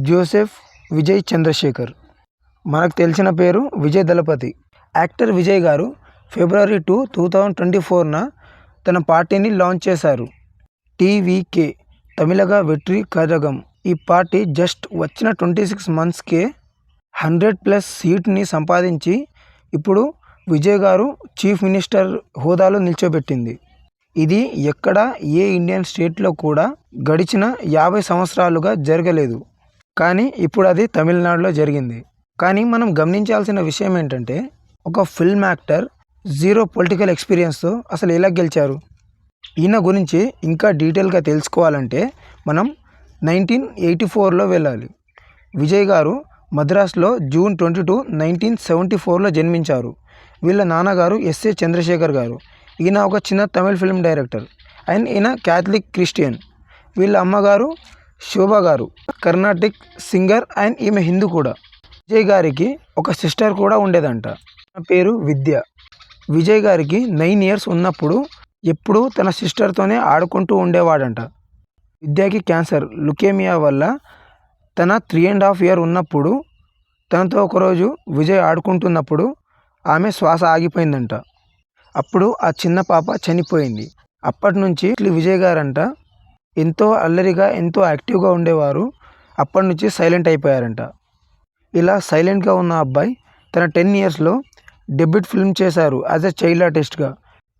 Joseph Vijay Chandrasekhar. మనకు తెలిసిన పేరు విజయ్ దళపతి. యాక్టర్ విజయ్ గారు ఫిబ్రవరి 2, 2024న తన పార్టీని లాంచ్ చేశారు. టీవీకే, తమిళగా వెట్రి కజగం. ఈ పార్టీ జస్ట్ వచ్చిన 26 మంత్స్కే 100+ సీట్ని సంపాదించి ఇప్పుడు విజయ్ గారు చీఫ్ మినిస్టర్ హోదాలో నిల్చోబెట్టింది. ఇది ఎక్కడ ఏ ఇండియన్ స్టేట్లో కూడా గడిచిన 50 సంవత్సరాలుగా జరగలేదు. కానీ ఇప్పుడు అది తమిళనాడులో జరిగింది. కానీ మనం గమనించాల్సిన విషయం ఏంటంటే, ఒక ఫిల్మ్ యాక్టర్ జీరో పొలిటికల్ ఎక్స్పీరియన్స్తో అసలు ఎలా గెలిచారు? ఈయన గురించి ఇంకా డీటెయిల్గా తెలుసుకోవాలంటే మనం 1984లో వెళ్ళాలి. విజయ్ గారు మద్రాసులో జూన్ 22, 1974లో జన్మించారు. వీళ్ళ నాన్నగారు ఎస్ఏ చంద్రశేఖర్ గారు. ఈయన ఒక చిన్న తమిళ ఫిల్మ్ డైరెక్టర్ అండ్ ఈయన క్యాథలిక్ క్రిస్టియన్. వీళ్ళ అమ్మగారు శోభా గారు కర్ణాటిక్ సింగర్ అండ్ ఈమె హిందూ కూడా. విజయ్ గారికి ఒక సిస్టర్ కూడా ఉండేదంట. తన పేరు విద్య. విజయ్ గారికి 9 ఇయర్స్ ఉన్నప్పుడు ఎప్పుడూ తన సిస్టర్తోనే ఆడుకుంటూ ఉండేవాడంట. విద్యకి క్యాన్సర్ లుకేమియా వల్ల తన 3.5 ఇయర్ ఉన్నప్పుడు తనతో ఒకరోజు విజయ్ ఆడుకుంటున్నప్పుడు ఆమె శ్వాస ఆగిపోయిందంట. అప్పుడు ఆ చిన్న పాప చనిపోయింది. అప్పటి నుంచి విజయ్ గారంట ఎంతో అల్లరిగా ఎంతో యాక్టివ్గా ఉండేవారు. అప్పటి నుంచి సైలెంట్ అయిపోయారంట. ఇలా సైలెంట్గా ఉన్న అబ్బాయి తన 10 ఇయర్స్లో డెబ్యూట్ ఫిల్మ్ చేశారు యాజ్ ఎ చైల్డ్ ఆర్టిస్ట్గా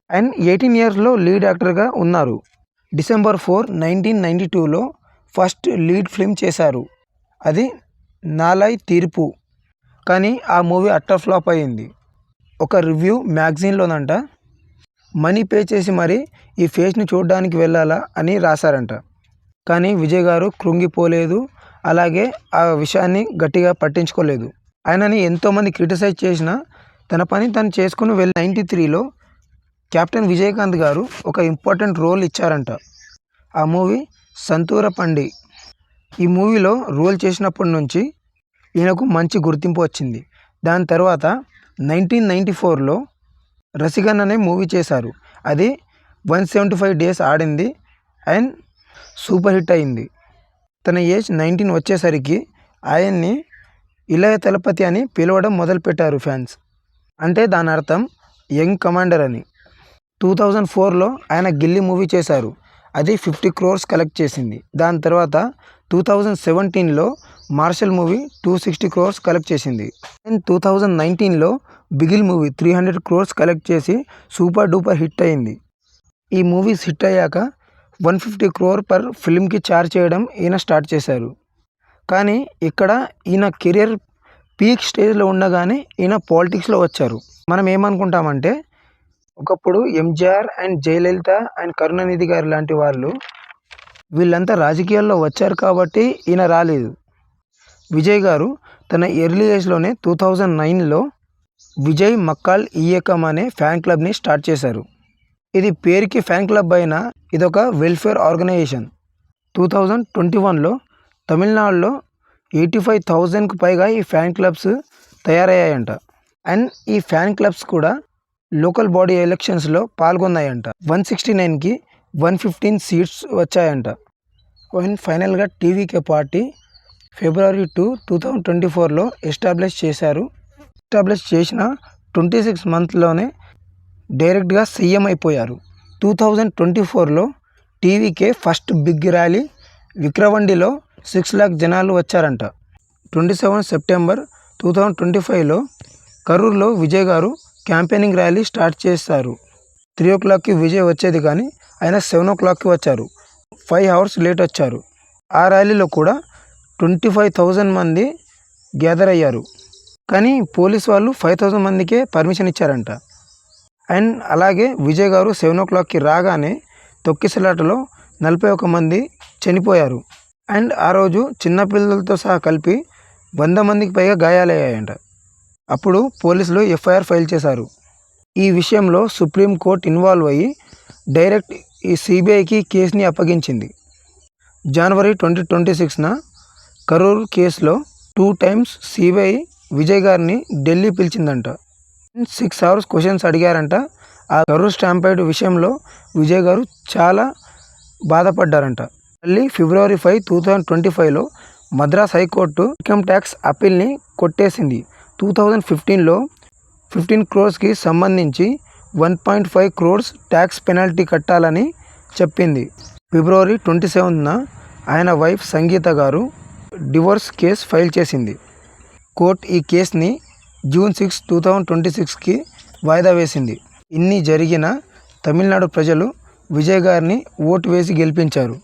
అండ్ 18 ఇయర్స్లో లీడ్ యాక్టర్గా ఉన్నారు. December 4, 1992లో ఫస్ట్ లీడ్ ఫిల్మ్ చేశారు. అది నాలై తీర్పు. కానీ ఆ మూవీ అట్టర్ ఫ్లాప్ అయ్యింది. ఒక రివ్యూ మ్యాగజైన్లోనంట మనీ పే చేసి మరీ ఈ ఫేస్ని చూడడానికి వెళ్ళాలా అని రాశారంట. కానీ విజయ్ గారు కృంగిపోలేదు, అలాగే ఆ విషయాన్ని గట్టిగా పట్టించుకోలేదు. ఆయనని ఎంతోమంది క్రిటిసైజ్ చేసినా తన పని తను చేసుకుని వెళ్ళి 93లో కెప్టెన్ విజయకాంత్ గారు ఒక ఇంపార్టెంట్ రోల్ ఇచ్చారంట. ఆ మూవీ సంతూరపండి. ఈ మూవీలో రోల్ చేసినప్పటి నుంచి ఈయనకు మంచి గుర్తింపు వచ్చింది. దాని తర్వాత 1994లో రసిగన్ అనే మూవీ చేశారు. అది 175 డేస్ ఆడింది అండ్ సూపర్ హిట్ అయింది. తన ఏజ్ 19 వచ్చేసరికి ఆయన్ని ఇళయ దళపతి అని పిలవడం మొదలుపెట్టారు ఫ్యాన్స్. అంటే దాని అర్థం యంగ్ కమాండర్ అని. 2004లో ఆయన గిల్లీ మూవీ చేశారు. అది 50 crores కలెక్ట్ చేసింది. దాని తర్వాత 2017లో మార్షల్ మూవీ 260 crores కలెక్ట్ చేసింది. అండ్ 2019లో బిగిల్ మూవీ 300 crores కలెక్ట్ చేసి సూపర్ డూపర్ హిట్ అయింది. ఈ మూవీస్ హిట్ అయ్యాక 150 crore పర్ ఫిల్మ్కి ఛార్జ్ చేయడం ఈయన స్టార్ట్ చేశారు. కానీ ఇక్కడ ఈయన కెరియర్ పీక్ స్టేజ్లో ఉండగానే ఈయన పాలిటిక్స్లో వచ్చారు. మనం ఏమనుకుంటామంటే, ఒకప్పుడు ఎంజీఆర్ అండ్ జయలలిత అండ్ కరుణానిధి గారు లాంటి వాళ్ళు వీళ్ళంతా రాజకీయాల్లో వచ్చారు కాబట్టి ఈయన రాలేదు. విజయ్ గారు తన ఎర్లీ ఏజ్లోనే 2009లో విజయ్ మక్కాల్ ఇయ్యకం అనే ఫ్యాన్ క్లబ్ని స్టార్ట్ చేశారు. ఇది పేరుకి ఫ్యాన్ క్లబ్ అయినా ఇదొక వెల్ఫేర్ ఆర్గనైజేషన్. 2021లో తమిళనాడులో 85,000కు పైగా ఈ ఫ్యాన్ క్లబ్స్ తయారయ్యాయంట. అండ్ ఈ ఫ్యాన్ క్లబ్స్ కూడా లోకల్ బాడీ ఎలక్షన్స్లో పాల్గొన్నాయంట. 169కి 115 సీట్స్ వచ్చాయంట. అండ్ ఫైనల్గా టీవీకే పార్టీ ఫిబ్రవరి 2, 2024లో ఎస్టాబ్లిష్ చేశారు. ఎస్టాబ్లిష్ చేసిన 26 మంత్స్లోనే డైరెక్ట్గా సీఎం అయిపోయారు. 2024లో టీవీకే ఫస్ట్ బిగ్ ర్యాలీ విక్రవాండిలో 6 lakh జనాలు వచ్చారంట. 27 సెప్టెంబర్ 2025లో కరూర్లో విజయ్ గారు క్యాంపెయినింగ్ ర్యాలీ స్టార్ట్ చేశారు. 3 o'clockకి విజయ్ వచ్చేది కానీ ఆయన 7 o'clockకి వచ్చారు. 5 hours లేట్ వచ్చారు. ఆ ర్యాలీలో కూడా 25,000 మంది గ్యాదర్ అయ్యారు. కానీ పోలీస్ వాళ్ళు 5,000 మందికే పర్మిషన్ ఇచ్చారంట. అండ్ అలాగే విజయ్ గారు 7 o'clockకి రాగానే తొక్కిసలాటలో 41 మంది చనిపోయారు. అండ్ ఆ రోజు చిన్నపిల్లలతో సహా కలిపి 100 మందికి పైగా గాయాలయ్యాయంట. అప్పుడు పోలీసులు ఎఫ్ఐఆర్ ఫైల్ చేశారు. ఈ విషయంలో సుప్రీంకోర్టు ఇన్వాల్వ్ అయ్యి డైరెక్ట్ ఈ సిబిఐకి కేసుని అప్పగించింది. జనవరి 2026న కరూర్ కేసులో 2 times సిబిఐ విజయ్ గారిని ఢిల్లీ పిలిచిందంట. 6 hours క్వశ్చన్స్ అడిగారంట. ఆ కరూర్ స్టాంపైడ్ విషయంలో విజయ్ గారు చాలా బాధపడ్డారంట. మళ్ళీ ఫిబ్రవరి 5, 2025లో మద్రాస్ హైకోర్టు ఇన్కమ్ ట్యాక్స్ అప్పీల్ని కొట్టేసింది. 2015లో 15 crores సంబంధించి 1.5 crores ట్యాక్స్ పెనాల్టీ కట్టాలని చెప్పింది. ఫిబ్రవరి 27న ఆయన వైఫ్ సంగీత గారు డివోర్స్ కేసు ఫైల్ చేసింది. కోర్టు ఈ కేసుని జూన్ 6, 2026కి వాయిదా వేసింది. ఇన్ని జరిగినా తమిళనాడు ప్రజలు విజయ్ గారిని ఓటు వేసి గెలిపించారు.